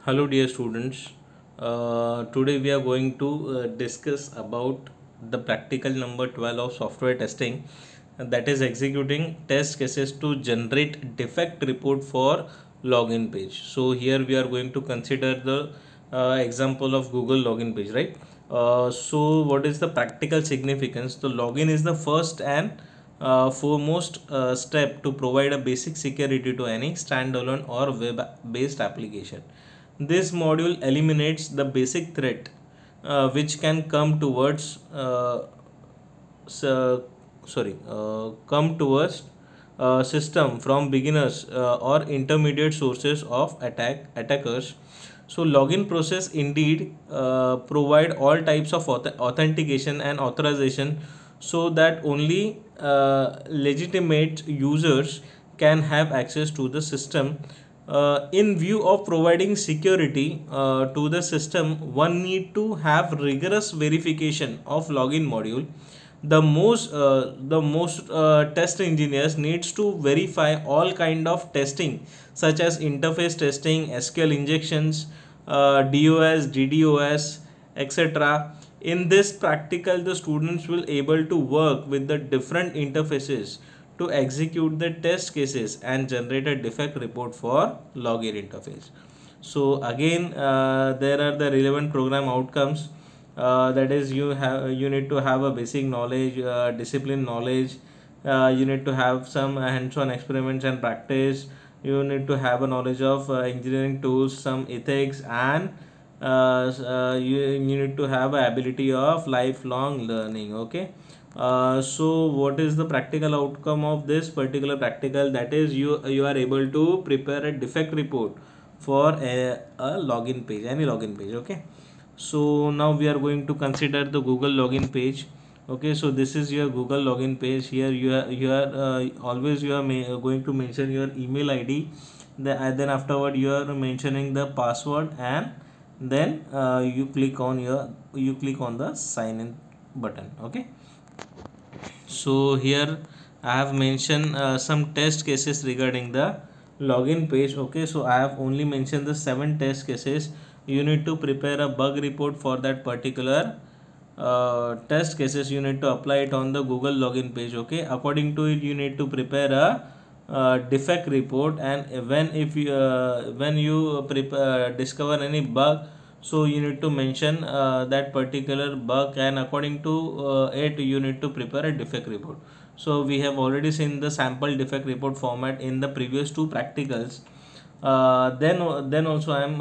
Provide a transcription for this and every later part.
Hello dear students. Today we are going to discuss about the practical number 12 of software testing, that is executing test cases to generate defect report for login page. So here we are going to consider the example of Google login page, right? So what is the practical significance? The login is the first and foremost step to provide a basic security to any standalone or web based application. This module eliminates the basic threat which can come towards so, come towards system from beginners or intermediate sources of attackers. So login process indeed provide all types of authentication and authorization so that only legitimate users can have access to the system. In view of providing security to the system, one need to have rigorous verification of login module. The most test engineers needs to verify all kind of testing such as interface testing, SQL injections, DOS, DDoS, etc. In this practical, the students will able to work with the different interfaces to execute the test cases and generate a defect report for login interface. So again, there are the relevant program outcomes. That is, you need to have a basic knowledge, discipline knowledge. You need to have some hands-on experiments and practice. You need to have a knowledge of engineering tools, some ethics, and you need to have a ability of lifelong learning. Okay. So what is the practical outcome of this particular practical? That is, you are able to prepare a defect report for a login page, any login page. Okay. So now we are going to consider the Google login page. Okay, so this is your Google login page. Here you are always you are going to mention your email ID. Then afterward you are mentioning the password, and then you click on the sign in button. Okay, so here I have mentioned some test cases regarding the login page. Okay, so I have only mentioned the 7 test cases. You need to prepare a bug report for that particular test cases. You need to apply it on the Google login page. Okay, according to it, you need to prepare a defect report, and when you discover any bug, so you need to mention that particular bug, and according to it you need to prepare a defect report. So we have already seen the sample defect report format in the previous two practicals. Then also I am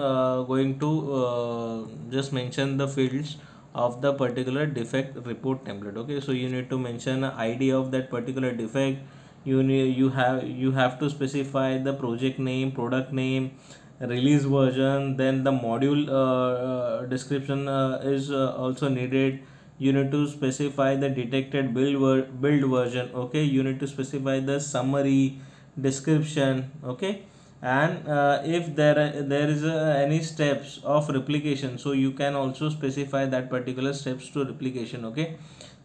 going to just mention the fields of the particular defect report template. Okay, so you need to mention ID of that particular defect. You have to specify the project name, product name, release version. Then the module description is also needed. You need to specify the detected build version. Okay, you need to specify the summary description. Okay, and if there is any steps of replication, so you can also specify that particular steps to replication. Okay,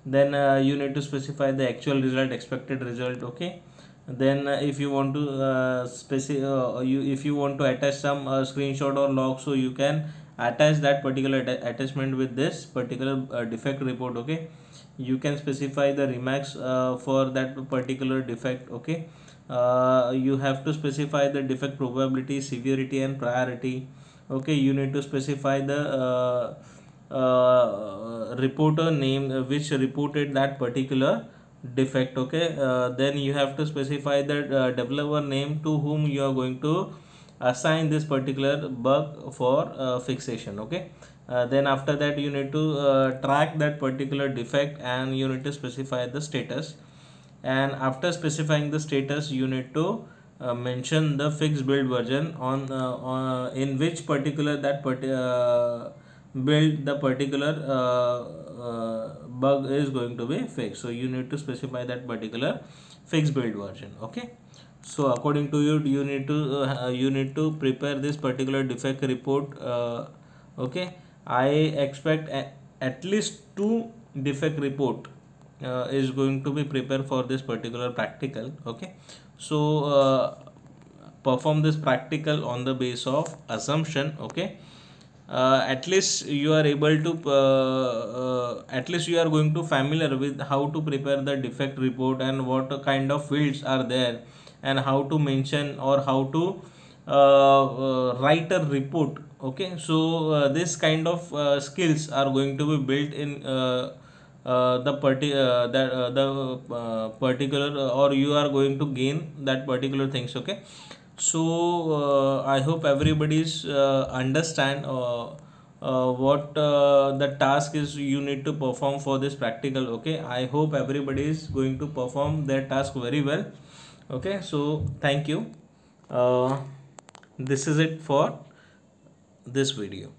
then you need to specify the actual result, expected result. Okay, then if you want to if you want to attach some screenshot or log, so you can attach that particular attachment with this particular defect report. Okay, you can specify the remarks for that particular defect. Okay, you have to specify the defect probability, severity, and priority. Okay, you need to specify the reporter name which reported that particular defect. Okay, then you have to specify the developer name to whom you are going to assign this particular bug for fixation. Okay, then after that you need to track that particular defect, and you need to specify the status. And after specifying the status, you need to mention the fixed build version on in which particular build the particular bug is going to be fixed. So you need to specify that particular fixed build version. Okay, so according to you, you need to prepare this particular defect report. Okay, I expect at least 2 defect report is going to be prepared for this particular practical. Okay, so perform this practical on the base of assumption. Okay, at least you are able to at least you are going to familiar with how to prepare the defect report and what kind of fields are there, and how to mention or how to write a report. Okay, so this kind of skills are going to be built in the particular or you are going to gain that particular things. Okay, so I hope everybody's understand what the task is you need to perform for this practical. Okay, I hope everybody is going to perform their task very well. Okay, so thank you. This is it for this video.